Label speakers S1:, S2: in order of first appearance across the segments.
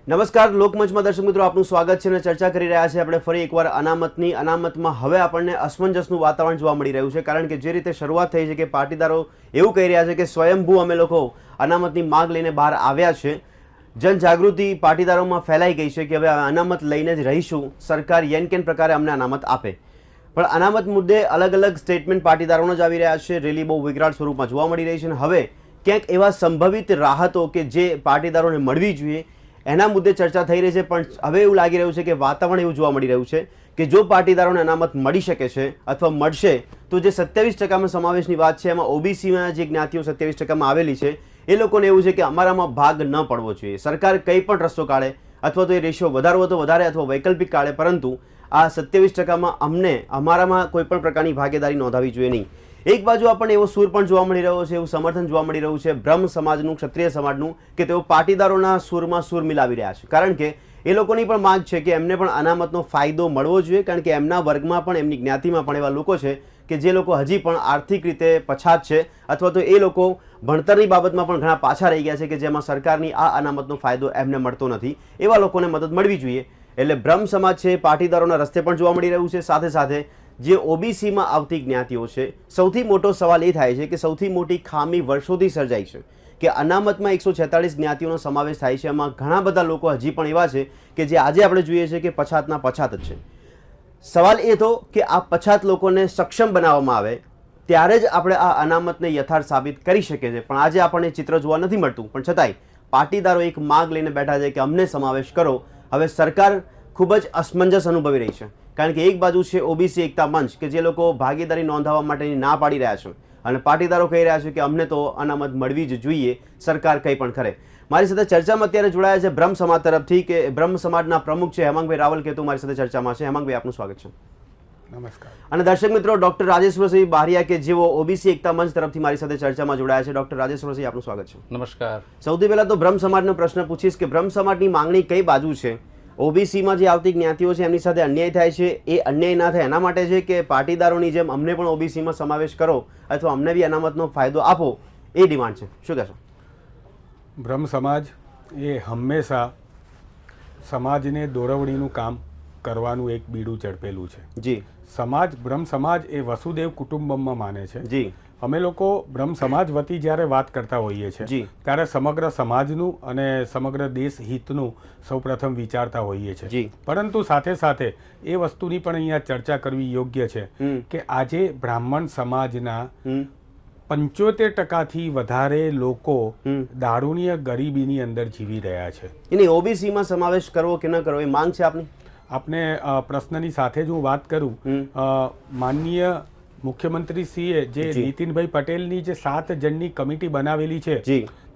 S1: નમસ્કાર લોકમંચમાં દર્શક મિત્રો આપનું સ્વાગત છે અને ચર્ચા કરી રહ્યા છે આપણે ફરી એકવાર અનામતમાં હવે આપણને અસમંજસનું વાતાવરણ જોવા મળી રહ્યું છે કારણ કે જે રીતે શરૂઆત થઈ છે કે પાટીદારો એવું કહી રહ્યા છે કે સ્વયંભૂ અમે લોકો અનામતની માંગ લઈને બહાર આવ્યા છે। જનજાગૃતિ પાટીદારોમાં ફેલાઈ ગઈ છે કે હવે અનામત લઈને જ રહીશું, સરકાર યેન કેન પ્રકારે અમને અનામત આપે। પણ અનામત મુદ્દે અલગ અલગ સ્ટેટમેન્ટ પાટીદારોનો જ આવી રહ્યા છે, રેલી બહુ વિકરાળ સ્વરૂપમાં જોવા મળી રહી છે અને હવે ક્યાંક એવા સંભવિત રાહતો કે જે પાટીદારોને મળવી જોઈએ એના મુદ્દે ચર્ચા થઈ રહી છે। પણ હવે એવું લાગી રહ્યું છે કે વાતાવરણ એવું જોવા મળી રહ્યું છે કે જો પાટીદારોને અનામત મળી શકે છે અથવા મળશે તો જે 27% સમાવેશની વાત છે એમાં ઓબીસીમાં જે જ્ઞાતિઓ 27%માં આવેલી છે એ લોકોને એવું છે કે અમારામાં ભાગ ન પડવો જોઈએ। સરકાર કંઈ પણ રસ્તો કાઢે અથવા તો એ રેશિયો વધારવો તો વધારે અથવા વૈકલ્પિક કાઢે, પરંતુ આ 27%માં અમારામાં કોઈ પણ પ્રકારની ભાગીદારી નોંધાવી જોઈએ નહીં। એક બાજુ આપણને એવો સૂર પણ જોવા મળી રહ્યો છે, એવું સમર્થન જોવા મળી રહ્યું છે બ્રહ્મ સમાજનું, ક્ષત્રિય સમાજનું, કે તેઓ પાટીદારોના સૂરમાં સૂર મિલાવી રહ્યા છે કારણ કે એ લોકોની પણ માંગ છે કે એમને પણ અનામતનો ફાયદો મળવો જોઈએ કારણ કે એમના વર્ગમાં પણ એમની જ્ઞાતિમાં પણ એવા લોકો છે કે જે લોકો હજી પણ આર્થિક રીતે પછાત છે અથવા તો એ લોકો ભણતરની બાબતમાં પણ ઘણા પાછા રહી ગયા છે કે જેમાં સરકારની આ અનામતનો ફાયદો એમને મળતો નથી, એવા લોકોને મદદ મળવી જોઈએ। એટલે બ્રહ્મ સમાજ છે પાટીદારોના રસ્તે પણ જોવા મળી રહ્યું છે। સાથે સાથે જે ઓબીસીમાં આવતી જ્ઞાતિઓ છે, સૌથી મોટો સવાલ એ થાય છે કે સૌથી મોટી ખામી વર્ષોથી સર્જાઈ છે કે અનામતમાં 146 જ્ઞાતિઓનો સમાવેશ થાય છે, એમાં ઘણા બધા લોકો હજી પણ એવા છે કે જે આજે આપણે જોઈએ છે કે પછાતના પછાત જ છે। સવાલ એ તો કે આ પછાત લોકોને સક્ષમ બનાવવામાં આવે ત્યારે જ આપણે આ અનામતને યથાર્થ સાબિત કરી શકીએ છીએ, પણ આજે આપણને ચિત્ર જોવા નથી મળતું। પણ છતાંય પાટીદારો એક માગ લઈને બેઠા છે કે અમને સમાવેશ કરો। હવે સરકાર ખૂબ જ અસમંજસ અનુભવી રહી છે કારણ કે એક બાજુ છે ઓબીસી એકતા મંચ કે જે લોકો ભાગીદારી નોંધાવવા માટેની ના પાડી રહ્યા છે અને પાટીદારો કહી રહ્યા છે કે અમને તો અનામત મળવી જ જોઈએ, સરકાર કંઈ પણ કરે। મારી સાથે ચર્ચામાં અત્યારે જોડાયા છે બ્રહ્મ સમાજ તરફથી કે બ્રહ્મ સમાજના પ્રમુખ છે હેમાંગભાઈ રાવલ કેતુ મારી સાથે ચર્ચામાં છે। હેમાંગભાઈ આપનું સ્વાગત છે।
S2: નમસ્કાર।
S1: અને દર્શક મિત્રો ડોક્ટર રાજેશ્વરસિંહ બારિયા કે જેઓ ઓબીસી એકતા મંચ તરફથી મારી સાથે ચર્ચામાં જોડાયા છે। ડોક્ટર રાજેશ્વરસિંહ આપનું સ્વાગત છે।
S3: નમસ્કાર।
S1: સૌથી પહેલા તો બ્રહ્મ સમાજનો પ્રશ્ન પૂછીશ કે બ્રહ્મ સમાજની માંગણી કઈ બાજુ છે? ઓબીસીમાં જે આવતી જ્ઞાતિઓ છે એમની સાથે અન્યાય થાય છે, એ અન્યાય ના થાય એના માટે છે કે પાટીદારોની જેમ અમને પણ ઓબીસીમાં સમાવેશ કરો અથવા અમને બી અનામતનો ફાયદો આપો, એ ડિમાન્ડ છે? શું કહેશો?
S2: બ્રહ્મ સમાજ એ હંમેશા સમાજને દોરવણીનું કામ કરવાનું એક બીડું ઝડપેલું છે
S1: જી।
S2: બ્રહ્મ સમાજ એ વસુદેવ કુટુંબમમાં માને છે
S1: જી।
S2: અમે લોકો બ્રહ્મ સમાજ વતી જ્યારે વાત કરતા હોઈએ છીએ ત્યારે સમગ્ર સમાજનું અને સમગ્ર દેશ હિતનું સૌપ્રથમ વિચારતા હોઈએ છીએ, પરંતુ સાથે સાથે એ વસ્તુની પણ અહીંયા ચર્ચા કરવી યોગ્ય છે કે આજે બ્રાહ્મણ સમાજના 75%થી વધારે લોકો દારૂણ્ય ગરીબીની અંદર જીવી રહ્યા છે।
S1: એની ઓબીસીમાં સમાવેશ કરવો કે ન કરવો એ માંગ છે આપની?
S2: આપને પ્રશ્નની સાથે જ હું વાત કરું, માનનીય મુખ્યમંત્રીશ્રીએ જે નીતિનભાઈ પટેલની જે 7 જણની કમિટી બનાવેલી છે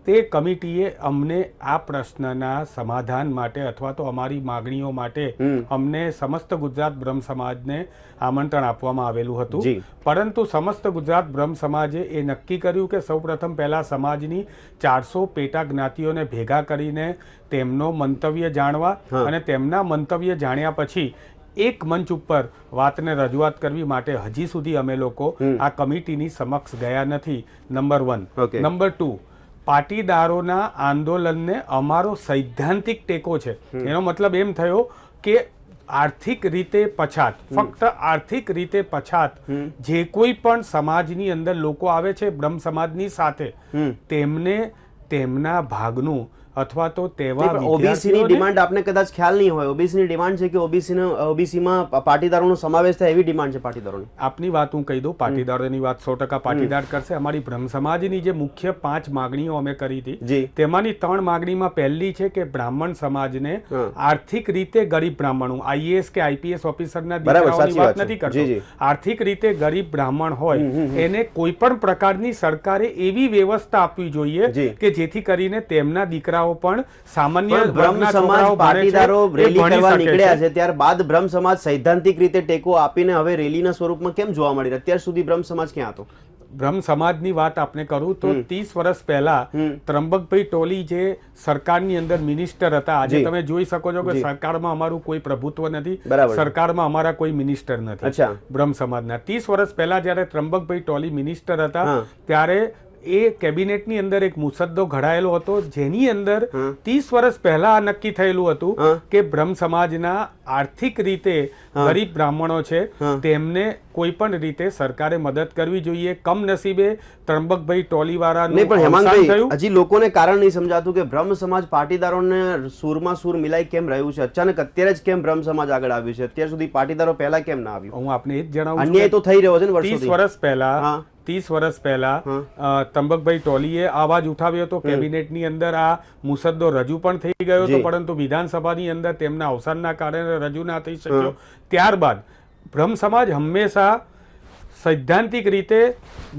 S2: તે કમિટીએ અમને આ પ્રશ્નના સમાધાન માટે અથવા તો અમારી માગણીઓ માટે અમને સમસ્ત ગુજરાત બ્રહ્મ સમાજને આમંત્રણ આપવામાં આવેલું હતું, પરંતુ સમસ્ત ગુજરાત બ્રહ્મ સમાજે એ નક્કી કર્યું કે સૌપ્રથમ પહેલા સમાજની 400 પેટા જ્ઞાતિઓને ભેગા કરીને તેમનો મંતવ્ય જાણવા અને તેમના મંતવ્ય જાણ્યા પછી એક મંચ ઉપર વાતને રજૂઆત કરવી માટે હજી સુધી અમે લોકો આ કમિટીની સમક્ષ ગયા નથી, નંબર 1। નંબર 2, પાટીદારોના આંદોલનને અમારો સૈદ્ધાંતિક ટેકો છે। એનો મતલબ એમ થયો કે આર્થિક રીતે પછાત, ફક્ત આર્થિક રીતે પછાત જે કોઈ પણ સમાજની અંદર લોકો આવે છે બ્રહ્મ સમાજની સાથે, તેમને તેમના ભાગનું અથવા તો તેવા
S1: ઓબીસીની ડિમાન્ડ આપને કદાચ ખ્યાલ નહીં હોય, ઓબીસીની ડિમાન્ડ છે કે ઓબીસીમાં પાટીદારોનો સમાવેશ થાય એવી ડિમાન્ડ છે પાટીદારોની।
S2: આપની વાત હું કહી દઉં, પાટીદારોની વાત 100% પાટીદાર કરશે। અમારી બ્રહ્મ સમાજની જે મુખ્ય 5 માગણીઓ અમે કરી હતી તેમાંની 3 માગણીમાં પહેલી છે કે બ્રાહ્મણ સમાજને આર્થિક રીતે ગરીબ બ્રાહ્મણો, આઈએએસ કે આઈપીએસ ઓફિસરના દીકરાઓની વાત નથી કરતો, આર્થિક રીતે ગરીબ બ્રાહ્મણ હોય એને કોઈ પણ પ્રકારની સરકારે એવી વ્યવસ્થા આપવી જોઈએ કે જેથી કરીને તેમના દીકરા પણ સામાન્ય
S1: બ્રહ્મ સમાજ પાટીદારો રેલી કરવા નીકળ્યા છે, ત્યારબાદ બ્રહ્મ સમાજ સૈદ્ધાંતિક રીતે ટેકો આપીને હવે રેલીના સ્વરૂપમાં કેમ જોવા મળી? અત્યાર સુધી બ્રહ્મ સમાજ ક્યાં હતો?
S2: બ્રહ્મ સમાજની વાત આપને કરું તો 30 વર્ષ પહેલા ત્રંબકભાઈ ટોલી જે સરકારની અંદર મિનિસ્ટર હતા, આજે તમે જોઈ શકો છો કે સરકારમાં અમારું કોઈ પ્રભુત્વ નથી, સરકારમાં અમારા કોઈ મિનિસ્ટર નથી બ્રહ્મ સમાજના। 30 વર્ષ પહેલા જયારે ત્રંબકભાઈ ટોલી મિનિસ્ટર હતા ત્યારે એ કેબિનેટની અંદર એક મુસદ્દો ઘડાયેલો હતો જેની અંદર 30 વર્ષ પહેલા આ નક્કી થયેલું હતું કે બ્રહ્મ સમાજના આર્થિક રીતે ગરીબ બ્રાહ્મણો છે તેમને કોઈ પણ રીતે સરકારે મદદ કરવી જોઈએ. કમનસીબે ત્રંબકભાઈ ટોલીવાળાનું અવસાન થયું.
S1: હજી લોકોને કારણ નહીં સમજાતું કે બ્રહ્મ સમાજ પાટીદારોને સૂરમાં સૂર મિલાઈ કેમ રહ્યું છે, અચાનક અત્યારે જ કેમ બ્રહ્મ સમાજ આગળ આવ્યું છે, અત્યાર સુધી પાટીદારો પહેલા કેમ ના આવ્યું?
S2: હું આપને એ જ જણાવું
S1: અન્યાય તો થઈ રહ્યો છે ને વર્ષોથી.
S2: 30 વર્ષ પહેલા ત્રંબકભાઈ ટોલીએ આવાજ ઉઠાવ્યો હતો. કેબિનેટની અંદર આ મુસદ્દો રજૂ પણ થઈ ગયો હતો, પરંતુ વિધાનસભાની અંદર તેમના અવસાનના કારણે રજૂ ના થઈ શક્યો. ત્યારબાદ બ્રહ્મ સમાજ હંમેશા સૈદ્ધાંતિક રીતે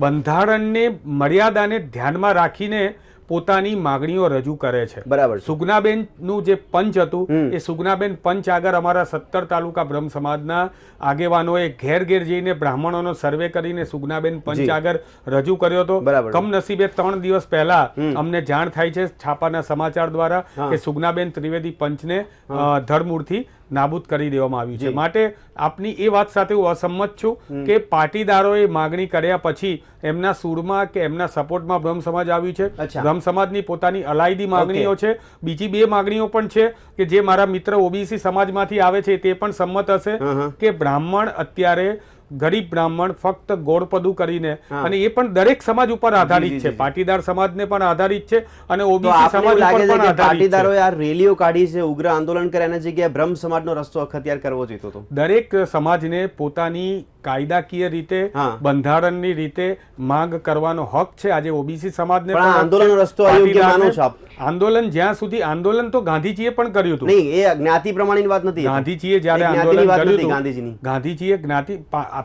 S2: બંધારણની મર્યાદાને ધ્યાનમાં રાખીને પોતાની માગણીઓ રજૂ કરે છે.
S1: બરાબર.
S2: સુગનાબેન નું જે પંચ હતું એ સુગનાબેન પંચ આગળ અમારા 17 તાલુકા બ્રહ્મ સમાજના આગેવાનોએ ઘેર ઘેર જઈને બ્રાહ્મણોનો સર્વે કરીને સુગનાબેન પંચ આગળ રજૂ કર્યો હતો. કમનસીબે 3 દિવસ પહેલા અમને જાણ થાય છે છાપાના સમાચાર દ્વારા કે સુગનાબેન ત્રિવેદી પંચને ધરમૂળથી નાબૂદ કરી દેવામાં આવ્યું છે. માટે આપની એ વાત સાથે હું અસંમત છું કે પાટીદારોએ માગણી કર્યા પછી એમના સૂરમાં કે એમના સપોર્ટમાં બ્રહ્મ સમાજ આવ્યું છે. બ્રહ્મ સમાજની પોતાની અલાયદી માગણીઓ છે. બીજી 2 માગણીઓ પણ છે કે જે મારા મિત્ર ઓબીસી સમાજમાંથી આવે છે તે પણ સંમત હશે કે બ્રાહ્મણ અત્યારે ગરીબ બ્રાહ્મણ ફક્ત ગોળપદું કરીને, અને એ પણ દરેક સમાજ ઉપર આધારિત છે, પાટીદાર સમાજને પણ આધારિત છે અને ઓબીસી સમાજ ઉપર પણ આધારિત છે.
S1: પાટીદારોએ આ રેલીઓ કાઢી છે, ઉગ્ર આંદોલન કરે, એના જગ્યાએ બ્રહ્મ સમાજનો રસ્તો અખત્યાર કરવો જોઈતો હતો.
S2: દરેક સમાજને પોતાની કાયદાકીય રીતે બંધારણની રીતે માંગ કરવાનો હક છે. આજે ઓબીસી સમાજને પણ
S1: આંદોલનનો રસ્તો અયોગ્ય માનો છો આપ?
S2: આંદોલન જ્યાં સુધી આંદોલન તો ગાંધીજીએ પણ કર્યું હતું.
S1: નહીં, એ જ્ઞાતિ પ્રમાણેની વાત નથી.
S2: ગાંધીજીએ જ્યારે આંદોલન કર્યું હતું, ગાંધીજીએ જ્ઞાતિ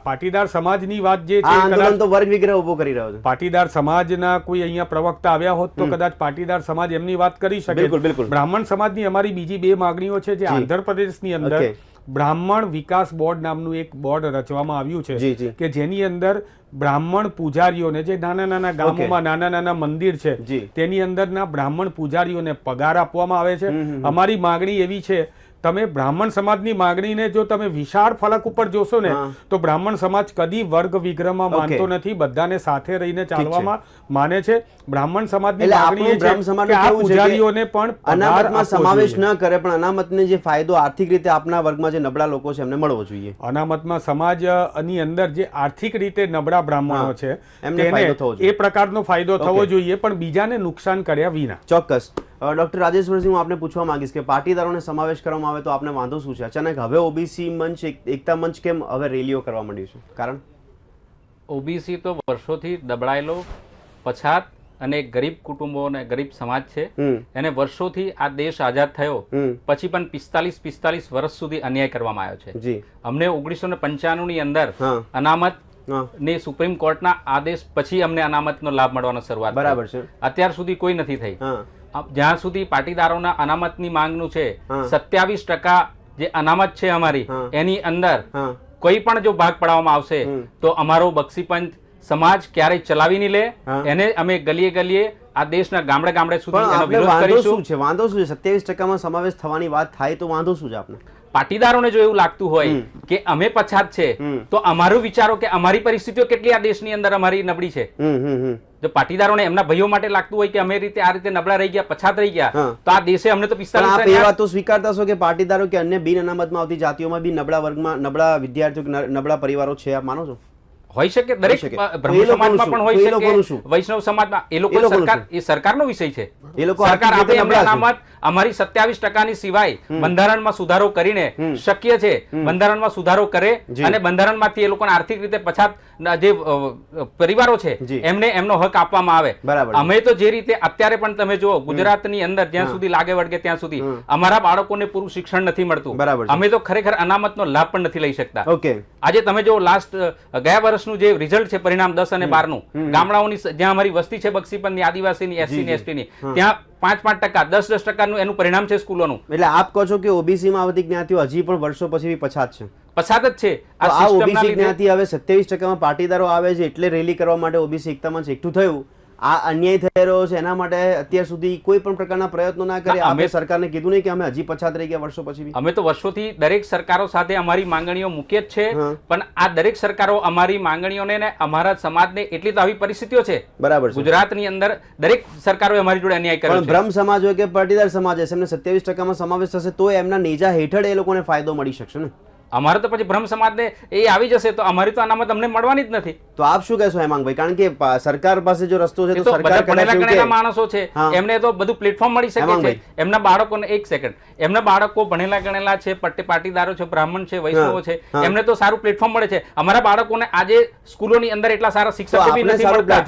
S2: પાટીદાર સમાજની વાત જે છે,
S1: આંદોલન તો વર્ગ વિગ્રહ ઉભો કરી રહ્યો છે.
S2: પાટીદાર સમાજના કોઈ અહીંયા પ્રવક્તા આવ્યા હોત તો કદાચ પાટીદાર સમાજ એમની વાત કરી શકે. બ્રાહ્મણ સમાજની અમારી બીજી 2 માગણીઓ છે જે આંધ્રપ્રદેશની અંદર બ્રાહ્મણ વિકાસ બોર્ડ નામનું એક બોર્ડ રચવામાં આવ્યું છે કે જેની અંદર બ્રાહ્મણ પૂજારીઓને, જે નાના નાના ગામોમાં નાના નાના મંદિર છે તેની અંદરના બ્રાહ્મણ પૂજારીઓને પગાર આપવામાં આવે છે. અમારી માગણી એવી છે, તમે બ્રાહ્મણ સમાજની માગણીને જો તમે વિશાળ ફલક ઉપર જોશો ને તો બ્રાહ્મણ સમાજ કદી વર્ગ વિગ્રહમાં માનતો નથી, બધાને સાથે રહીને ચાલવામાં માને છે. બ્રાહ્મણ સમાજની માગણી એ છે કે આ પૂજારીઓને પણ
S1: અનામતમાં સમાવેશ ન કરે, પણ અનામતને જે ફાયદો આર્થિક રીતે આપના વર્ગમાં જે નબળા લોકો છે એમને મળવો જોઈએ.
S2: અનામતમાં સમાજની અંદર જે આર્થિક રીતે નબળા બ્રાહ્મણો છે તેને એ પ્રકારનો ફાયદો થવો જોઈએ, પણ બીજાને નુકસાન કર્યા વિના.
S1: ચોક્કસ. ડોક્ટર રાજેશ્વરસિંહ, હું આપને પૂછવા માંગીશ કે પાટીદારોને સમાવેશ કરવામાં આવે તો આપને વાંધો શું છે? અચાનક હવે ઓબીસી મંચ, એકતા મંચ કેમ હવે રેલીઓ કરવા માંડ્યું છે? કારણ
S3: ઓબીસી તો વર્ષોથી દબાયેલો પછાત અને ગરીબ કુટુંબો અને ગરીબ સમાજ છે. એને વર્ષોથી આ દેશ આઝાદ થયો પછી પણ 45 વર્ષ સુધી અન્યાય કરવામાં આવ્યો છે. અમને 1995 ની અંદર અનામત ને સુપ્રીમ કોર્ટના આદેશ પછી અમને અનામતનો લાભ મળવાનો શરૂઆત.
S1: બરાબર છે.
S3: અત્યાર સુધી કોઈ નથી થઈ. જ્યાં સુધી પાટીદારોના અનામતની માંગનું છે 27% જે અનામત છે અમારી, એની અંદર કોઈ પણ જો ભાગ પડાવવામાં આવશે તો અમારો બક્ષીપંચ સમાજ ક્યારેય ચલાવી નહીં લે. એને અમે ગલીએ ગલીએ આ દેશના ગામડે ગામડે સુધી એનો વિરોધ કરીશું.
S1: વાંધો શું છે? 27% માં સમાવેશ થવાની વાત થાય તો વાંધો શું છે આપને?
S3: પાટીદારોને જો એવું લાગતું હોય કે અમે પછાત છે તો અમારું વિચારો કે અમારી પરિસ્થિતિઓ કેટલી આ દેશની અંદર અમારી નબળી છે. જો પાટીદારોને એમના ભાઈઓ માટે લાગતું હોય કે અમે આ રીતે નબળા રહી ગયા, પછાત રહી ગયા, તો આ દેશે અમને તો 45
S1: એ વાત તો સ્વીકારતા છો કે પાટીદારો કે અન્ય બિન અનામતમાં આવતી જાતિઓમાં બી નબળા વર્ગમાં નબળા વિદ્યાર્થીઓ, નબળા પરિવારો છે, આપ માનો છો?
S3: હોઈ શકે, દરેક બ્રહ્મ સમાજમાં પણ હોઈ શકે, વૈષ્ણવ સમાજમાં. એ લોકો સરકાર, એ સરકારનો વિષય છે.
S1: એ લોકો
S3: સરકાર આપે અમને અનામત અમારી 27% ની સિવાય બંધારણમાં સુધારો કરીને શક્ય છે, બંધારણમાં સુધારો કરે અને બંધારણમાંથી એ લોકોને આર્થિક રીતે પછાત જે પરિવારો છે એમને એમનો હક આપવામાં આવે. અમે તો જે રીતે અત્યારે પણ તમે જુઓ ગુજરાતની અંદર જ્યાં સુધી લાગે વળગે ત્યાં સુધી અમારા બાળકોને પૂરું શિક્ષણ નથી મળતું. અમે તો ખરેખર અનામતનો લાભ પણ નથી લઈ શકતા. આજે તમે જો લાસ્ટ ગયા વર્ષનું જે રિઝલ્ટ છે, પરિણામ 10 અને 12 નું, ગામડાઓની જ્યાં અમારી વસ્તી છે બક્ષીપંથની, આદિવાસીની, એસસી ની, એસટી ની, ત્યાં 5% 10% એનું પરિણામ છે સ્કૂલોનું.
S1: એટલે આપ કહો છો કે ઓબીસી માં આવતી જ્ઞાતિઓ હજી પણ વર્ષો પછી પછાત છે?
S3: પછાત જ છે.
S1: આ ઓબીસી જ્ઞાતિ હવે 27% માં પાટીદારો આવે છે એટલે રેલી કરવા માટે ઓબીસી એકતા મંચ એકઠું થયું, આ અન્યાય થઈ રહ્યો છે એના માટે અત્યાર સુધી કોઈ પણ પ્રકારના પ્રયત્નો ના કરે? અમે સરકારને કીધું નહીં કે અમે હજી પછાત રહી ગયા વર્ષો પછી?
S3: અમે તો વર્ષોથી દરેક સરકારો સાથે અમારી માંગણીઓ મૂકી જ છે, પણ આ દરેક સરકારો અમારી માંગણીઓને ને અમારા સમાજને એટલી તો આવી પરિસ્થિતિઓ છે.
S1: બરાબર.
S3: ગુજરાતની અંદર દરેક સરકારોએ અમારી જોડે અન્યાય કર્યો છે.
S1: બ્રહ્મ સમાજ હોય કે પાટીદાર સમાજ હોય, એમને 27% સમાવેશ થશે તો એમના નેજા હેઠળ એ લોકોને ફાયદો મળી શકશે ને?
S3: અમારે તો પછી બ્રહ્મ સમાજને એ આવી જશે તો અમારી તો અનામત અમને મળવાની જ નથી.
S1: તો આપ શું કહેશો હેમાંગભાઈ? કારણ કે સરકાર પાસે જો રસ્તો છે તો સરકાર
S3: ભણેલા ગણેલા માણસો છે, એમને તો બધું પ્લેટફોર્મ મળી શકે છે. એમના બાળકોને એક સેકન્ડ, એમના બાળકો ભણેલા ગણેલા છે, પાટીદારો છે, બ્રાહ્મણ છે, વૈષ્ણવો છે, એમને તો સારું પ્લેટફોર્મ મળે છે. અમારા બાળકોને આજે સ્કૂલોની અંદર એટલા સારા શિક્ષકો બી નથી મળતા.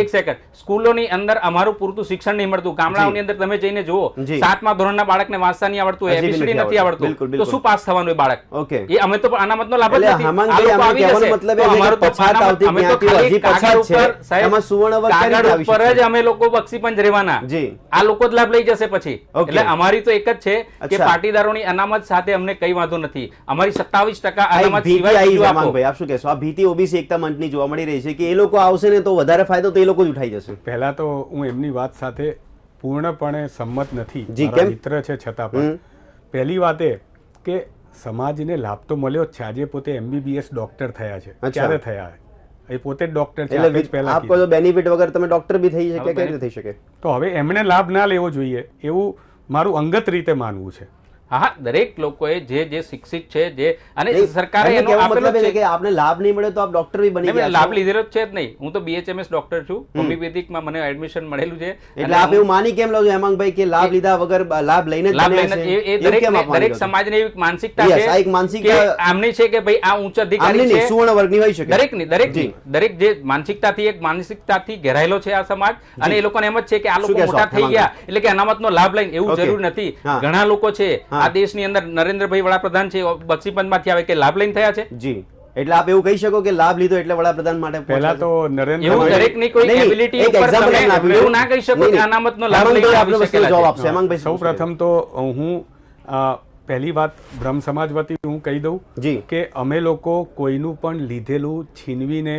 S3: એક સેકન્ડ, સ્કૂલોની અંદર અમારું પૂરતું શિક્ષણ નહીં મળતું. ગામડાઓની અંદર તમે જઈને જુઓ, 7મા ધોરણના બાળકને વાંચતા નહીં આવડતું, એબીસીડી નથી આવડતું, તો શું પાસ થવાનું એ બાળક? એ અમે તો અનામતનો લાભ જ નથી. આ લોકો આવી જશે તો અમારું તો અમે તો ખાલી કાગળ ઉપર સાહેબ કાગળ ઉપર જ અમે લોકો બક્ષીપંચ રહેવાના. આ લોકો જ લાભ લઈ જશે પછી. એટલે અમારી તો એક જ છે કે પાટીદારોની અનામત સાથે અમને કઈ વાંધો નથી. અમારી 27% અનામત સિવાય બીજું આપો.
S1: આપ શું કહેશો? આ ભીતિ ઓબીસી એકતા મંચની જોવા મળી રહી છે કે એ લોકો આવશે ને તો વધારે ફાયદો તો એ લોકો જ ઉઠાઈ જશે.
S2: પહેલા તો હું એમની વાત સાથે પૂર્ણપણે સંમત નથી. મારા મિત્ર છે છતાં પણ પહેલી વાત એ કે સમાજને લાભ તો મળ્યો જ છે. આજે પોતે MBBS ડોક્ટર થયા છે. ક્યારે થયા? એ પોતે જ ડોક્ટર છે.
S1: આપ કહો બેનિફિટ વગર તમે ડોક્ટર બી થઈ શકે, કઈ રીતે થઈ શકે?
S2: તો હવે એમણે લાભ ના લેવો જોઈએ એવું મારું અંગત રીતે માનવું છે.
S3: હા, દરેક લોકોએ જે શિક્ષિત છે જે અને સરકારે એનો આપેલો છે
S1: કે આપને લાભ નહીં મળે તો આપ ડોક્ટર બી બની ગયા.
S3: લાભ લીધેલો છે જ નહીં. હું તો BHMS ડોક્ટર છું. હોમિયોપેથિકમાં મને એડમિશન મળેલું છે.
S1: એટલે આપ એવું માની કેમ લો છો હેમાંગભાઈ કે લાભ લીધા વગર લાભ લઈને
S3: એ દરેક સમાજની એવી માનસિકતા છે.
S1: એક માનસિકતા
S3: આમની છે કે ભાઈ આ ઉચ્ચ અધિકારી છે,
S1: સુવર્ણ વર્ગની હોઈ શકે.
S3: દરેક જે માનસિકતાથી ઘેરાયેલો છે આ સમાજ, અને એ લોકોને એમ જ છે કે આ લોકો મોટા થઈ ગયા એટલે કે અનામતનો લાભ લઈને, એવું જરૂર નથી. ઘણા લોકો છે આ દેશની અંદર, નરેન્દ્રભાઈ વડાપ્રધાન છે, બક્ષીપંચમાંથી આવે કે લાભ લઈને થયા છે.
S1: જી, એટલે આપ એવું કહી શકો કે લાભ લીધો એટલે વડાપ્રધાન માટે?
S2: પહેલા તો
S3: એવું દરેકની કોઈ એબિલિટી ઉપર તમે એવું ના કહી શકો કે અનામતનો લાભ લઈને આવી શકેલા.
S2: સૌપ્રથમ તો હું પહેલી વાત બ્રહ્મ સમાજ વતી હું કહી દઉં કે અમે લોકો કોઈનું પણ લીધેલું છીનવીને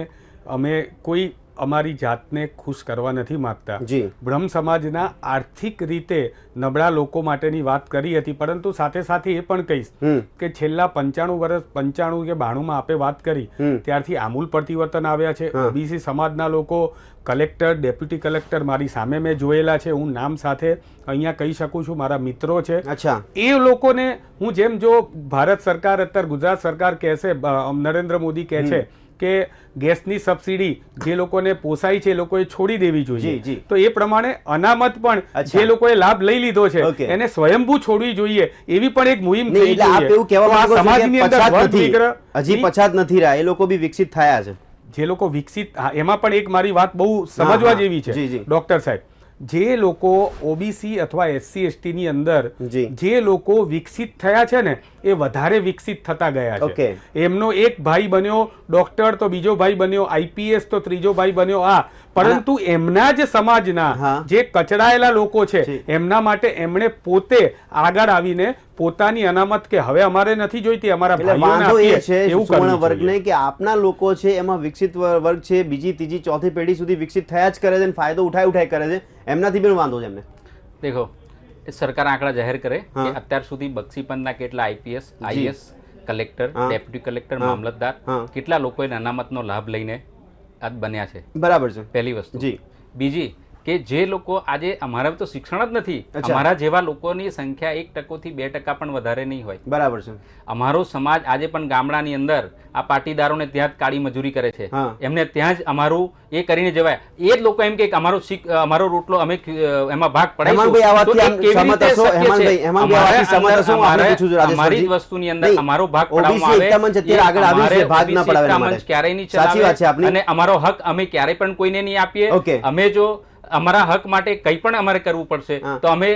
S2: અમે કોઈ અમારી જાતને ખુશ કરવા નથી માંગતા. બ્રહ્મ સમાજના આર્થિક રીતે નબળા લોકો માટેની વાત કરી હતી, પરંતુ સાથે સાથે એ પણ કહીશ કે છેલ્લા 95 વર્ષ 95 કે 92 આપે વાત કરી ત્યારથી આમૂલ પરિવર્તન આવ્યા છે. ઓબીસી સમાજના લોકો કલેક્ટર, ડેપ્યુટી કલેક્ટર મારી સામે મેં જોયેલા છે. હું નામ સાથે અહીંયા કહી શકું છું, મારા મિત્રો છે. એ લોકોને હું જેમ જો ભારત સરકાર અત્યારે ગુજરાત સરકાર કહે છે, નરેન્દ્ર મોદી કહે છે કે ગેસની સબસિડી જે લોકોને પોસાય છે એ લોકોએ છોડી દેવી જોઈએ, તો એ પ્રમાણે અનામત પણ જે લોકોએ લાભ લઈ લીધો છે એને સ્વયંભૂ છોડવી જોઈએ, એવી પણ એક મુહિમ થઈ
S1: છે. હજી પછાત નથી રહ્યા, એ લોકો બી વિકસિત થયા છે.
S2: જે લોકો વિકસિત, એમાં પણ એક મારી વાત બહુ સમજવા જેવી છે ડોક્ટર સાહેબ. જે લોકો ઓબીસી અથવા SC ST ની અંદર જે લોકો વિકસિત થયા છે ને એ વધારે વિકસિત થતા ગયા છે. એમનો એક ભાઈ બન્યો ડોક્ટર, તો બીજો ભાઈ બન્યો IPS, તો ત્રીજો ભાઈ બન્યો આ. પરંતુ એમના જ સમાજના જે કચડાયેલા લોકો છે એમના માટે એમણે પોતે આગળ આવીને પોતાની અનામત કે હવે અમારે નથી જોઈતી, અમારા ભાઈઓને આપીએ એવું
S1: સુવર્ણ વર્ગને કે આપના લોકો છે એમાં વિકસિત વર્ગ છે, બીજી ત્રીજી ચોથી પેઢી સુધી વિકસિત થયા જ કરે છે, ફાયદો ઉઠાઈ કરે છે, એમનાથી પણ વાંધો છે એમને.
S3: દેખો, સરકાર આંકડા જાહેર કરે કે અત્યાર સુધી બક્ષીપંચના કેટલા IPS, IS, collector, deputy collector, મામલતદાર, કેટલા લોકોએ અનામતનો લાભ લઈને આજ બન્યા છે.
S1: બરાબર છે.
S3: પહેલી વસ્તુ. બીજી કે જે લોકો આજે અમારા તો શિક્ષણ જ નથી, અમારા જેવા લોકોની સંખ્યા 1% થી 2% પણ વધારે નહીં હોય.
S1: બરાબર છે.
S3: અમારો સમાજ આજે પણ ગામડાની અંદર આ પાટીદારોને ત્યાં જ કાળી મજૂરી કરે છે, એમને ત્યાં જ અમારું એ કરીને જવાય. એ જ લોકો એમ કે અમારો રોટલો અમે એમાં ભાગ પડાવીશું. અમારી જ વસ્તુની અંદર અમારો ભાગ પડાવવામાં આવે, ક્યારેય નહીં ચલાવે અને અમારો હક અમે ક્યારેય પણ કોઈને નહીં આપીએ. અમે જો અમારા હક માટે કંઈ પણ અમારે કરવું પડશે તો અમે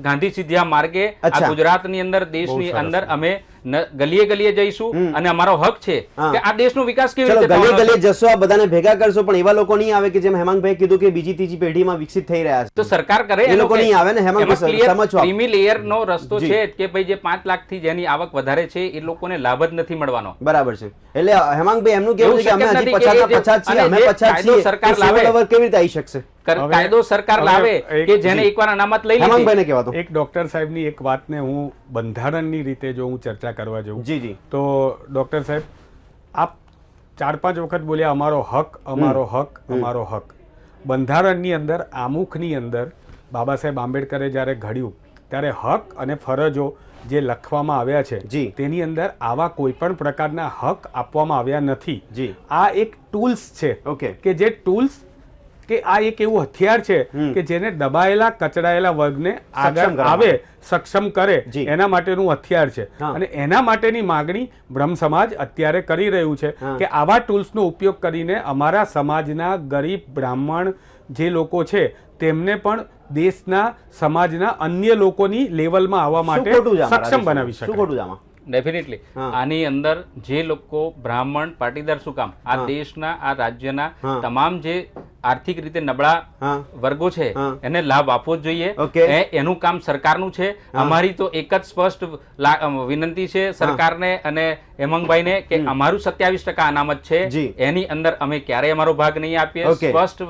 S3: ગાંધી સીધા માર્ગે આ ગુજરાતની અંદર, દેશની અંદર અમે ગલીએ ગલીએ જઈશું અને અમારો હક છે કે આ દેશનો વિકાસ કેવી
S1: ચલો
S3: રીતે
S1: ગલીએ
S3: થવાનો
S1: ગલીએ
S3: છે.
S1: જશો, આ બધાને ભેગા કરશો, પણ એવા લોકો નહીં આવે કે જેમ હેમાંગભાઈ કીધું કે બીજી ત્રીજી પેઢીમાં વિકસિત થઈ રહ્યા છે.
S3: તો સરકાર કરે
S1: એ લોકો નહીં આવે ને હેમાંગભાઈ, સમજો આપ.
S3: ક્રીમી લેયર નો રસ્તો છે કે ભાઈ જે 5 લાખ થી જેની આવક વધારે છે એ લોકોને લાભ જ નથી મળવાનો.
S1: બરાબર છે. એટલે હેમાંગભાઈ એમનું કેવું છે કે અમે
S3: એવું
S1: હજી
S3: શક્ય નથી કે
S1: 50 છીએ,
S3: અને
S1: અમે
S3: જે
S1: 50
S3: કાયદો
S1: છીએ,
S3: સરકાર
S1: તો
S3: લાવે.
S1: civil over કેવી રીતે આવી શકશે?
S3: કાયદો સરકાર લાવે કે જેને એકવાર અનામત લઈ લીધી.
S1: હેમાંગભાઈને કહેવાતો.
S2: એક ડોક્ટર સાહેબની એક વાતને હું બંધારણની રીતે જો હું ચર્ચા કરવા જાઉં
S1: જી જી.
S2: તો ડોક્ટર સાહેબ આપ 4-5 વખત બોલ્યા અમારો હક, અમારો હક, અમારો હક. બંધારણની અંદર આમુખની અંદર બાબા સાહેબ આંબેડકરે જ્યારે ઘડ્યું ત્યારે હક અને ફરજો જે લખવામાં આવ્યા છે
S1: જી.
S2: તેની અંદર આવા કોઈ પણ પ્રકારના હક આપવામાં આવ્યા નથી.
S1: જી.
S2: આ એક ટૂલ્સ છે
S1: ઓકે.
S2: કે જે ટૂલ્સ કે આ એક એવું હથિયાર છે કે જેને દબાયેલા કચડાયેલા વર્ગને આગળ
S1: કરવા
S2: આવે, સક્ષમ કરે,
S1: જી.
S2: એના માટેનું હથિયાર છે.
S1: હા.
S2: અને એના માટેની માગણી બ્રહ્મ સમાજ અત્યારે કરી રહ્યું છે
S1: હા.
S2: કે આવા ટૂલ્સનો ઉપયોગ કરીને અમારા સમાજના ગરીબ બ્રાહ્મણ જે લોકો છે તેમને પણ દેશના સમાજના અન્ય લોકોની લેવલમાં આવવા
S1: શું
S2: માટે
S1: ખોટું છે આમાં,
S2: સક્ષમ
S1: રાજેશ?
S2: બનાવી
S1: શું
S2: શકે.
S1: ખોટું છે આમાં?
S3: ડેફિનેટલી
S1: હા.
S3: આની અંદર જે લોકો બ્રાહ્મણ પાટીદાર શું કામ આ
S1: હા.
S3: દેશના આ રાજ્યના
S1: હા.
S3: તમામ જે આર્થિક રીતે નબળા
S1: હા.
S3: વર્ગો છે
S1: હા.
S3: એને લાભ આપવો જ જોઈએ.
S1: Okay.
S3: એનું કામ સરકારનું છે.
S1: હા.
S3: અમારી તો એક જ સ્પષ્ટ વિનંતી છે સરકારને અને હેમાંગભાઈને કે અમારું 27% અનામત છે
S1: જી.
S3: એની અંદર અમે ક્યારેય અમારો ભાગ નહીં આપીએ.
S1: Okay.
S3: સ્પષ્ટ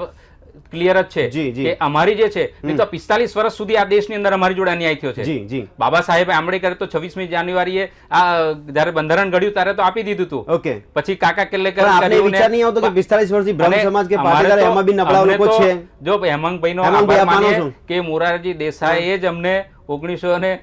S3: ક્લિયર જ છે
S1: જી, જી.
S3: કે અમારી જે છે નહીં તો 45 વર્ષ સુધી આ દેશની અંદર અમારી જોડે અન્યાય થયો છે.
S1: જી જી.
S3: બાબા સાહેબ આંબેડકરે તો 26મી જાન્યુઆરીએ આ જયારે બંધારણ ઘડ્યું ત્યારે તો આપી દીધું હતું.
S1: ઓકે.
S3: પછી કાકા કેલ્લેકર
S1: પણ આપને
S3: કર્યું ને-
S1: વિચાર નહીં આવતો કે 45 વર્ષથી બ્રહ્મ
S3: અને
S1: સમાજ કે
S3: અમારે
S1: પાટીદાર
S3: તો-
S1: એમાં બી નબળા
S3: અમને
S1: લોકો
S3: તો
S1: છે.
S3: જો હેમાંગભાઈનો
S1: હેમાંગભાઈ,
S3: આભાર
S1: આપ માનો
S3: માનીએ
S1: છો?
S3: કે મોરારજી દેસાઈએ જ અમને 1900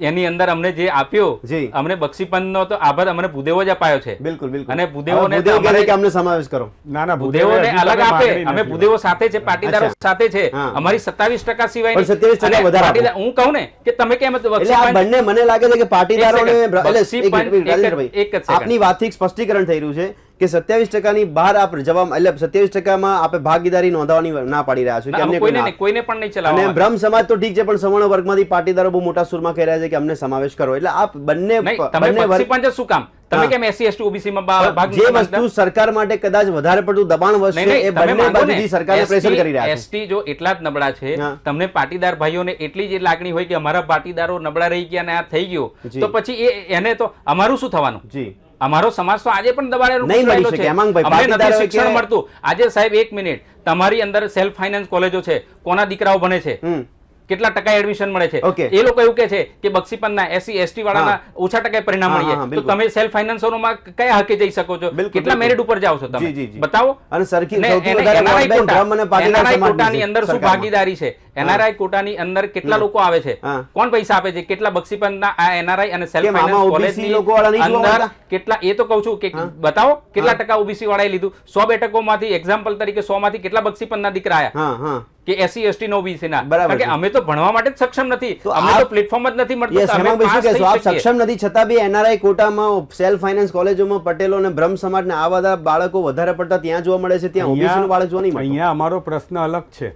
S3: એની અંદર અમને જે આપ્યો
S1: જી.
S3: અમને બક્ષીપંથનો તો આભાર અમને ભૂદેવો જ અપાયો છે.
S1: બિલકુલ બિલકુલ.
S3: અને ભૂદેવોને
S1: હવે ભૂદેવો
S3: તો
S1: કહે છે
S3: અમારે-
S1: કે અમને સમાવેશ કરો.
S2: ના ના
S3: ભૂદેવોને
S2: હજી
S3: અલગ
S2: તમે
S3: આપે
S2: માગણી
S3: અમે
S2: નથી
S3: ભૂદેવો સાથે છે પાટીદારો
S1: અચ્છા.
S3: સાથે છે
S1: હા.
S3: અમારી 27% સિવાય
S1: પણ 27% વધારે આપો.
S3: હું કહું ને કે તમે કેમ
S1: એટલે આ
S3: બક્ષીપંથ-
S1: બંને મને લાગે છે કે પાટીદારોને
S3: એક સેકન્ડ.
S1: એટલે
S3: બક્ષી
S1: એક મિનિટ,
S3: પંચ-
S1: રાજેન્દ્રભાઈ,
S3: એક જ સેકન્ડ.
S1: આપની વાતથી એક સ્પષ્ટીકરણ થઈ રહ્યું છે કે 27% બહાર આપ જવા એટલે 27% માં આપે ભાગીદારી નોંધવાની ના પાડી રહ્યા છો કે
S3: ના,
S1: અમને
S3: કોઈને
S1: કોઈ
S3: નહીં, કોઈને પણ નહીં
S1: અને
S3: ચલાવવા
S1: બ્રહ્મ સમાજ તો ઠીક છે પણ સવર્ણ વર્ગમાંથી પાટીદારો બહુ મોટા સુરમાં કહી રહ્યા છે કે અમને સમાવેશ કરો. એટલે આપ બંને
S3: નહીં, તમે
S1: બંને વર્ગ
S3: બક્ષીપંચ જ શું કામ તમે
S1: હા.
S3: કેમ SC ST OBC માં ભાગ
S1: જે
S3: નથી માંગતા?
S1: વસ્તુ સરકાર માટે કદાચ વધારે પડતું દબાણ
S3: નહીં,
S1: વધશે
S3: નહીં,
S1: એ
S3: તમે
S1: બંને
S3: માંગો ને.
S1: બાજુથી સરકારને પ્રેશર કરી રહ્યા છે.
S3: ST જો એટલા જ નબળા છે
S1: હા.
S3: તમને પાટીદાર ભાઈઓને એટલી જ લાગણી હોય કે અમારા પાટીદારો નબળા રહી ગયા અને આ થઈ ગયો
S1: જી.
S3: તો પછી એને તો અમારું શું થવાનું?
S1: જી.
S3: અમારો સમાજ તો આજે પણ દબાણેલો
S1: નહીં મળી
S3: રહેલો
S1: શકે.
S3: છે.
S1: હેમાંગભાઈ,
S3: અમને નથી
S1: પાટીદારો
S3: શિક્ષણ
S1: કે-
S3: મળતું. આજે સાહેબ એક મિનિટ, તમારી અંદર સેલ્ફ ફાઇનાન્સ કોલેજો છે, કોના દીકરાઓ ભણે છે,
S1: હમ.
S3: કેટલા ટકા એડમિશન મળે છે?
S1: Okay.
S3: એ લોકો એવું કે છે કે બક્ષીપંથના SC ST વાળાના ઓછા ટકા પરિણામ
S1: હા,
S3: મળીએ
S1: હા,
S3: તો
S1: બિલકુલ.
S3: તમે સેલ્ફ ફાઇનાન્સોમાં કયા હકે જઈ શકો છો?
S1: બિલકુલ,
S3: કેટલા
S1: બિલકુલ.
S3: મેરિટ ઉપર જાઓ છો તમે?
S1: જી, જી, જી.
S3: બતાવો.
S1: અને સરખી
S3: ને
S1: સૌથી
S3: એને
S1: વધારે
S3: NRI
S1: વોટ બેંક
S3: કોટા-
S1: બ્રહ્મ અને પાટીદાર
S3: NRI
S1: સમાજની
S3: કોટાની
S1: છે
S3: અંદર શું
S1: સરકારમાં.
S3: ભાગીદારી છે? NRI કોટાની અંદર કેટલા લોકો આવે છે?
S1: હા.
S3: કોણ પૈસા આપે છે? કેટલા બક્ષીપંથના આ NRI અને સેલ્ફ
S1: કેમ આમાં
S3: ફાઇનાન્સ
S1: OBC
S3: કોલેજની
S1: લોકો વાળા નહીં જોવા
S3: અંદર
S1: મળતા?
S3: કેટલા? એ તો કહું છું કે બતાવો કેટલા ટકા OBC વાળાએ લીધું. 100 બેઠકોમાંથી એક્ઝામ્પલ તરીકે 100 માંથી કેટલા બક્ષીપંથના દીકરા આયા
S1: હા હા
S3: કે SC ST નો OBC ના?
S1: બરાબર
S3: કારણ કે
S1: છે.
S3: અમે તો ભણવા માટે જ સક્ષમ નથી.
S1: તો
S3: અમને
S1: આપ-
S3: તો પ્લેટફોર્મ જ નથી મળતું.
S1: યસ
S3: તો અમે
S1: હેમાંગભાઈ શું
S3: પાસ
S1: કહેશો? આપ
S3: થઈ શકીએ.
S1: સક્ષમ નથી છતાં બી એનઆરઆઈ કોટામાં સેલ્ફ ફાઇનાન્સ કોલેજોમાં પટેલો અને બ્રહ્મ સમાજને આ બધા બાળકો વધારે પડતા ત્યાં જોવા મળે છે, ત્યાં ઓબીસી નું બાળક જોવા નહીં મળતું.
S2: અહીંયા અમારો પ્રશ્ન અલગ છે.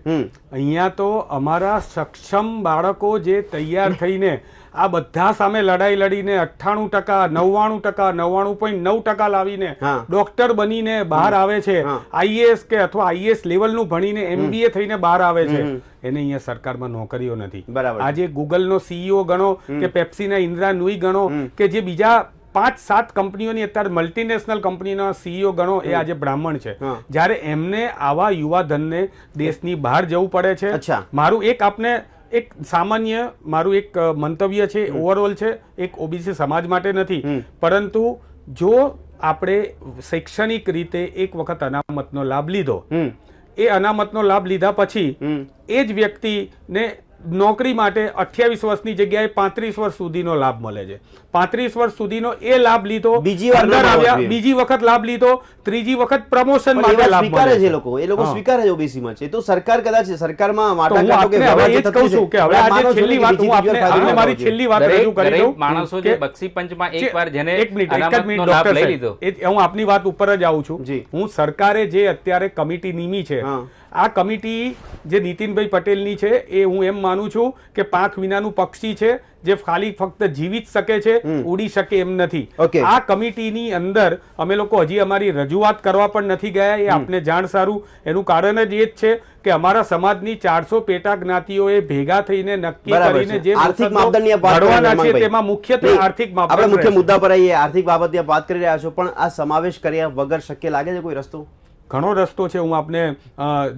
S2: અહીંયા તો અમારા સક્ષમ બાળકો જે તૈયાર થઈને આ બધા સામે લડાઈ લડીને 98%, 99%, 99.9% લાવીને
S1: હા.
S2: ડોક્ટર બનીને બહાર આવે છે,
S1: હા.
S2: આઈએએસ કે અથવા આઈએસ લેવલનું ભણીને MBA થઈને બહાર આવે છે, એને અહીંયા સરકારમાં નોકરીઓ નથી.
S1: બરાબર.
S2: આજે ગૂગલનો CEO ગણો કે પેપ્સીના ઇન્દ્રા નુઈ ગણો કે જે બીજા 5-7 કંપનીઓની અત્યારે મલ્ટીનેશનલ કંપનીના CEO ગણો એ આજે બ્રાહ્મણ છે.
S1: હા.
S2: જ્યારે એમને આવા યુવા ધનને દેશની બહાર જવું પડે છે.
S1: અચ્છા.
S2: મારું એક આપને એક સામાન્ય મારું એક મંતવ્ય છે, ઓવરઓલ છે, એક ઓબીસી સમાજ માટે નથી, પરંતુ જો આપણે શૈક્ષણિક રીતે એક વખત અનામતનો લાભ લીધો, એ અનામતનો લાભ લીધા પછી એ જ વ્યક્તિને નોકરી માટે 28 વર્ષની જગ્યાએ 35 વર્ષ સુધીનો લાભ મળે છે. 35 વર્ષ સુધીનો એ લાભ લીધો,
S1: બીજી વાર ન
S2: અંદર
S1: મળવો
S2: આવ્યા,
S1: જોઈએ.
S2: બીજી વખત લાભ લીધો, ત્રીજી વખત પ્રમોશન
S1: પણ
S2: માટે
S1: એવા
S2: લાભ
S1: સ્વીકારે
S2: મળે
S1: છે
S2: છે.
S1: લોકો, એ લોકો
S2: હા.
S1: સ્વીકારે છે ઓબીસી માં છે. તો સરકાર કદાચ સરકારમાં
S2: તો હું
S1: વાટાઘાટો કે
S2: આપને હવે
S1: વ્યવહાર
S2: એ જ
S1: થતું
S2: કહું છું
S1: છે.
S2: કે હવે
S1: આપ
S2: આજે
S1: માનો છો
S2: છેલ્લી
S1: કે
S2: વાત
S1: બીજી
S2: હું
S1: ત્રીજી વાર
S2: આપને
S1: ફાયદો
S2: મારી
S1: થવો
S2: છેલ્લી વાત રજૂ કરી
S3: દરેક
S2: દઉં
S3: માણસો
S2: કે
S3: જે બક્ષીપંચમાં એકવાર જેને
S2: એક મિનિટ
S3: અનામતનો
S2: ડોક્ટર
S3: લાભ લઈ
S2: સાહેબ,
S3: લીધો.
S2: હું આપની વાત ઉપર જ આવું છું.
S1: જી.
S2: હું સરકારે જે અત્યારે કમિટી નીમી છે,
S1: હા.
S2: આ કમિટી જે નીતિનભાઈ પટેલની છે, એ હું એમ માનું છું કે પાંખ વિનાનું પક્ષી છે, જે ખાલી ફક્ત જીવી જ શકે છે, ઉડી શકે એમ નથી. આ કમિટીની અંદર અમે લોકો હજી અમારી રજૂઆત કરવા પણ નથી ગયા. એ આપને જાણ સારું, એનું કારણ જ એ જ છે કે અમારા સમાજની 400 પેટા જ્ઞાતિઓએ ભેગા થઈને નક્કી કરીને જે
S1: આર્થિક માપદંડની
S2: ઘડવાના છે તેમાં મુખ્યત્વે આર્થિક માપદંડ.
S1: આપણે મુખ્ય મુદ્દા પર આવીએ, આર્થિક બાબતની વાત કરી રહ્યા છો, પણ આ સમાવેશ કર્યા વગર શક્ય લાગે છે કોઈ રસ્તો?
S2: ઘણો રસ્તો છે. હું આપને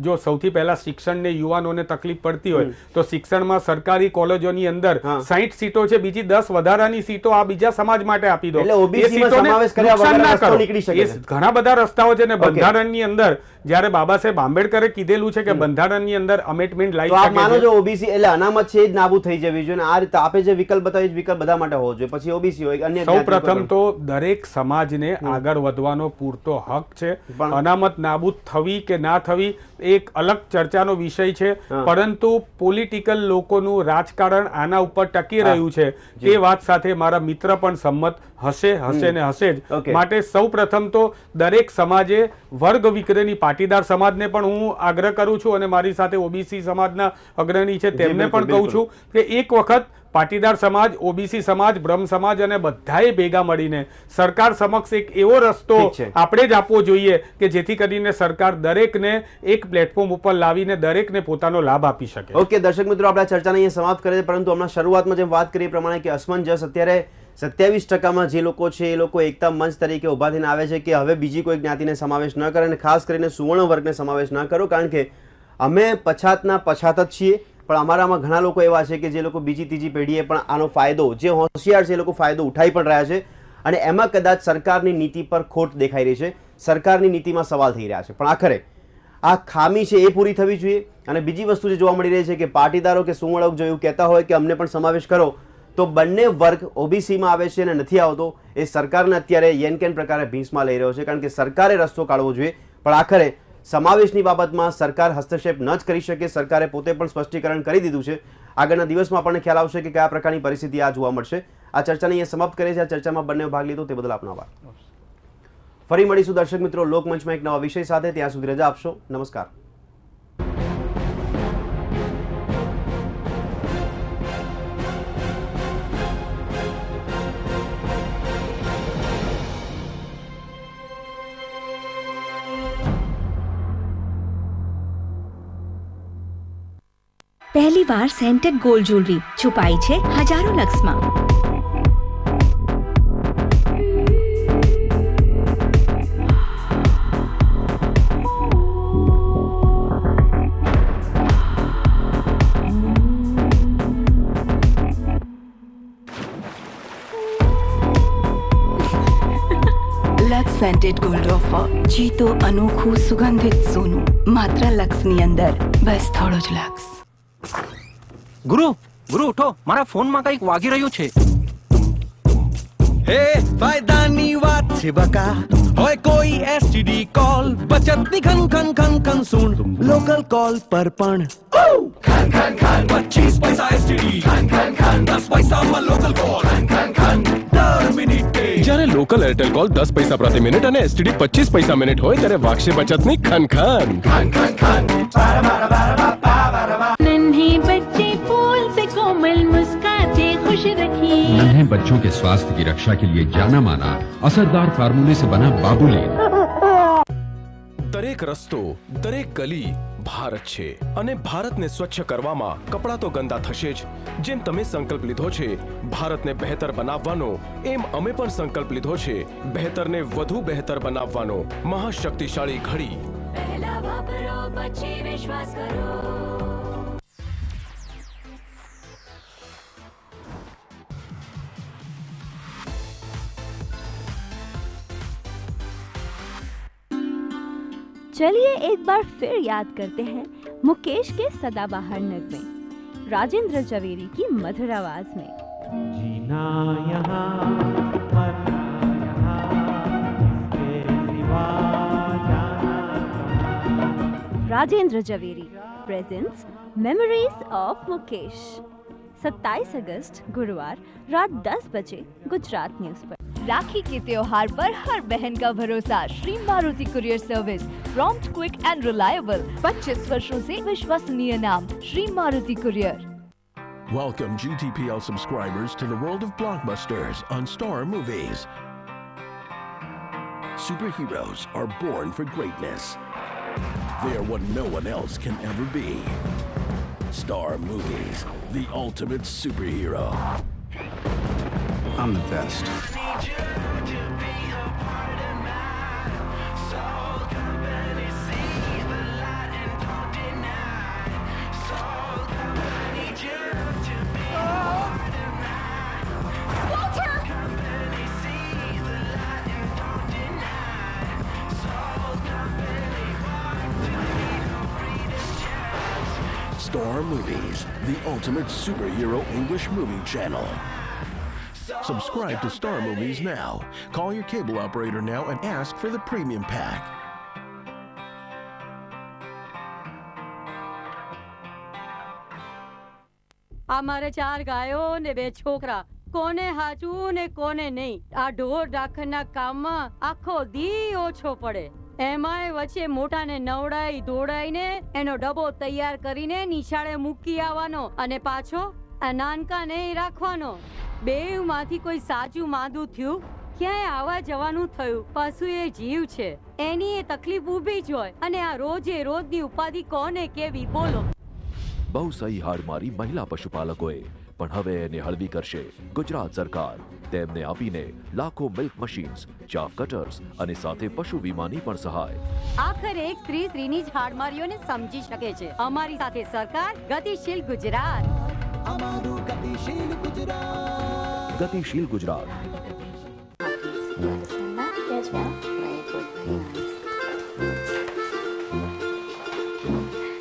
S2: જો સૌથી પહેલા શિક્ષણને યુવાનોને તકલીફ પડતી હોય તો શિક્ષણમાં સરકારી કોલેજોની અંદર 60 સીટો છે, બીજી 10 વધારાની સીટો આ બીજા સમાજ માટે આપી દો. ઘણા બધા રસ્તાઓ છે ને બંધારણની અંદર જ્યારે બાબા સાહેબ આંબેડકરે કીધેલું છે કે બંધારણની અંદર અમેન્ડમેન્ટ લાવી શકે છે.
S1: માનો જો ઓબીસી એટલે અનામત છે જ નાબૂદ થઈ જવી જોઈએ, આ રીતે આપે જે વિકલ્પ બતાવ્યો વિકલ્પ બધા માટે હોવો જોઈએ, પછી ઓબીસી હોય અન્ય.
S2: સૌપ્રથમ તો દરેક સમાજને આગળ વધવાનો પૂરતો હક છે. અનામત નાબૂદ થવી કે ના થવી એક અલગ ચર્ચાનો વિષય છે, પરંતુ પોલિટિકલ લોકોનું રાજકારણ આના ઉપર ટકી રહ્યું છે તે વાત સાથે મારા મિત્ર પણ સંમત હશે ને હશે જ. માટે સૌપ્રથમ તો દરેક સમાજે વર્ગ વિક્રયની પાટીદાર સમાજને પણ હું આગ્રહ કરું છું અને મારી સાથે ઓબીસી સમાજના અગ્રણી છે તેમને પણ કહું છું કે એક વખત પાટીદાર સમાજ, ઓબીસી સમાજ, બ્રહ્મ સમાજ અને બધાએ ભેગા મળીને સરકાર સમક્ષ એક એવો રસ્તો આપણે જ આપવો જોઈએ કે જેથી કરીને સરકાર દરેકને એક પ્લેટફોર્મ ઉપર લાવીને દરેકને પોતાનો લાભ આપી શકે.
S1: ઓકે દર્શક મિત્રો, આપણે ચર્ચાને અહીંયા સમાપ્ત કરીએ, પરંતુ હમણાં શરૂઆતમાં જેમ વાત કરી પ્રમાણે કે અસમંજસ અત્યારે 27% જે લોકો છે એ લોકો એકતા મંચ તરીકે ઉભા થઈને આવે છે કે હવે બીજી કોઈ જ્ઞાતિને સમાવેશ ન કરે અને ખાસ કરીને સુવર્ણ વર્ગને સમાવેશ ન કરો, કારણ કે અમે પછાતના પછાત જ છીએ, પણ અમારામાં ઘણા લોકો એવા છે કે જે લોકો બીજી ત્રીજી પેઢીએ પણ આનો ફાયદો, જે હોશિયાર છે એ લોકો ફાયદો ઉઠાવી પણ રહ્યા છે અને એમાં કદાચ સરકારની નીતિ પર ખોટ દેખાઈ રહી છે, સરકારની નીતિમાં સવાલ થઈ રહ્યા છે. પણ આખરે આ ખામી છે એ પૂરી થવી જોઈએ. અને બીજી વસ્તુ જે જોવા મળી રહી છે કે પાટીદારો કે સુવર્ણ જો એવું કહેતા હોય કે અમને પણ સમાવેશ કરો, તો બંને વર્ગ ઓબીસીમાં આવે છે અને નથી આવતો, એ સરકારને અત્યારે યેન કેન પ્રકારે ભીંસમાં લઈ રહ્યો છે, કારણ કે સરકારે રસ્તો કાઢવો જોઈએ. પણ આખરે સમાવેશની બાબતમાં સરકાર હસ્તક્ષેપ ન જ કરી શકે. સરકારે પોતે પણ સ્પષ્ટીકરણ કરી દીધું છે. આગળના દિવસમાં આપણને ખ્યાલ આવશે કે કયા પ્રકારની પરિસ્થિતિ આ જોવા મળશે. આ ચર્ચાને અહીંયા સમાપ્ત કરીએ છીએ. આ ચર્ચામાં બંને ભાગ લીધો તે બદલ આપનો આભાર. ફરી મળીશું દર્શક મિત્રો લોકમંચમાં એક નવા વિષય સાથે. ત્યાં સુધી રજા આપશો. નમસ્કાર.
S4: પહેલી વાર સેન્ટેડ ગોલ્ડ જ્વેલરી છુપાઈ છે હજારો લક્ષમાં. લક્સ સેન્ટેડ ગોલ્ડ ઓફર, જીતો અનોખું સુગંધિત સોનું માત્ર લક્સની અંદર, બસ થોડો જ લક્સ.
S5: ગુરુ ઉઠો, મારા ફોનમાં કંઈક વાગી રહ્યું છે.
S6: હે ફાયદાની વાત છે બકા, હોય કોઈ એસટીડી કોલ, બચતની ખન ખન ખન ખન સુણ, લોકલ કોલ પર પણ ખન ખન ખન 25 પૈસા એસટીડી, ખન ખન ખન 10 પૈસામાં લોકલ કોલ, ખન ખન ખન દર મિનિટે.
S7: જ્યારે લોકલ એરટેલ કોલ 10 પૈસા પ્રતિ મિનિટ અને એસટીડી 25 પૈસા મિનિટ હોય ત્યારે વાગશે બચતની ખન ખન
S6: ખન ખન ખન.
S8: नन्हे बच्चे फूल से कोमल मुस्काते खुश रखिए.
S9: नन्हे बच्चों के स्वास्थ्य की रक्षा के लिए जाना माना असरदार फार्मूले से बना बाबुलेन.
S7: દરેક રસ્તો, દરેક ગલી ભારત છે અને ભારતને સ્વચ્છ કરવામાં કપડાં તો ગંદા થશે જ. જેમ તમે સંકલ્પ લીધો છે ભારતને બહેતર બનાવવાનો, એમ અમે પણ સંકલ્પ લીધો છે બહેતરને વધુ બહેતર બનાવવાનો. મહાશક્તિશાળી ઘડી.
S8: पहला वापरो પછી વિશ્વાસ કરો.
S10: चलिए एक बार फिर याद करते हैं मुकेश के सदाबहार नगमे, राजेंद्र जवेरी की मधुर आवाज में.
S11: जीना यहाँ मरना यहाँ, इसके सिवा जाना.
S10: Rajendra Javeri presents memories of Mukesh, 27 अगस्त गुरुवार रात 10 बजे गुजरात न्यूज पर.
S12: राखी के त्योहार पर हर बहन का भरोसा Shri Maruti courier service, prompt, quick and reliable. 25 वर्षों से विश्वसनीय नाम Shri Maruti courier.
S7: Welcome GTPL subscribers to the world of blockbusters on Star Movies. Superheroes are born for greatness. They are what no one else can ever be. Star Movies, the ultimate superhero.
S13: I'm the best.
S7: Star Movies, the ultimate superhero English movie channel. Subscribe to Star Movies now. Call your cable operator now and ask for the premium pack.
S14: અમારે 4 ગાયો ને 2 છોકરા, કોને હાચું ને કોને નહીં. આ ઢોર ઢાખરના કામમાં આખો દી ઓછો પડે. એમાંય વચ્ચે મોટાને નવડાઈ ધોડાઈને એનો ડબ્બો તૈયાર કરીને નિશાળે મૂકી આવવાનો અને પાછો આ નાનકાને રાખવાનો. બેવમાંથી કોઈ સાચું માંદું થયું, ક્યાંય આવવા જવાનું થયું, પાછું એ જીવ છે, એની એ તકલીફ ઊભી જ હોય. અને આ રોજે રોજની ઉપાધિ કોને કેવી બોલો.
S15: બહુ સહી હાર મારી મહિલા પશુપાલકોએ, પણ હવે એને હળવી કરશે ગુજરાત સરકાર. તેમને આપીને લાખો મિલ્ક મશીન્સ, ચાફ કટર્સ અને સાથે પશુ વીમાની પણ સહાય.
S14: આખરે એક સ્ત્રી સ્ત્રીની જ હાડમારીઓને સમજી શકે છે. અમારી સાથે સરકાર. ગતિશીલ ગુજરાત.
S6: અમારું ગતિશીલ ગુજરાત.
S15: ગતિશીલ ગુજરાત.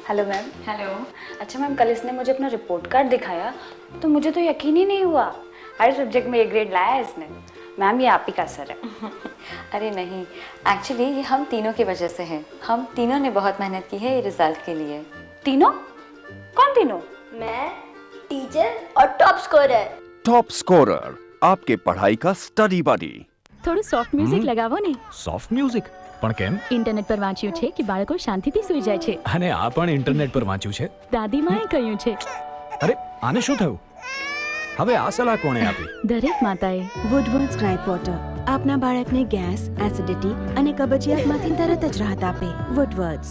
S16: Hello ma'am. हेलो. अच्छा मैम, कल इसने मुझे अपना रिपोर्ट कार्ड दिखाया तो मुझे तो यकीन ही नहीं हुआ. हर सब्जेक्ट में A ग्रेड लाया है इसने. मैम ये आप ही का असर है.
S17: अरे नहीं, एक्चुअली ये हम तीनों की वजह से है. हम तीनों ने बहुत मेहनत की है ये रिजल्ट के लिए.
S16: तीनों? कौन तीनों?
S18: मैं, टीचर और टॉप स्कोरर.
S19: टॉप स्कोरर, आपके पढ़ाई का स्टडी बडी.
S20: થોડું સોફ્ટ મ્યુઝિક લગાવો ને.
S21: Soft music? પણ કેમ?
S20: ઇન્ટરનેટ પર વાંચ્યું છે કે બાળકો શાંતિથી સૂઈ જાય છે.
S21: અને આ પણ ઇન્ટરનેટ પર વાંચ્યું છે.
S20: દાદીમાએ કહ્યું છે.
S21: અરે આને શું થયું? હવે આ સલાહ કોણે આપી?
S20: દરેક માતાએ.
S22: વુડવર્ડ્સ ગ્રાઇપ વોટર આપના બાળકને ગેસ, એસિડિટી અને કબજિયાતમાંથી તરત જ રાહત આપે. વુડવર્ડ્સ.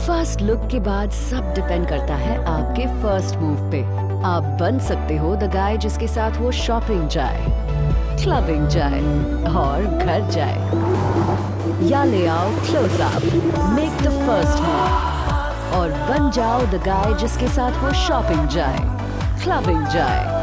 S23: फर्स्ट लुक के बाद सब डिपेंड करता है आपके फर्स्ट मूव पे. आप बन सकते हो द गाय जिसके साथ वो शॉपिंग जाए, क्लबिंग जाए और घर जाए, या ले आओ close up, make the first move और बन जाओ द गाय जिसके साथ वो शॉपिंग जाए, क्लबिंग जाए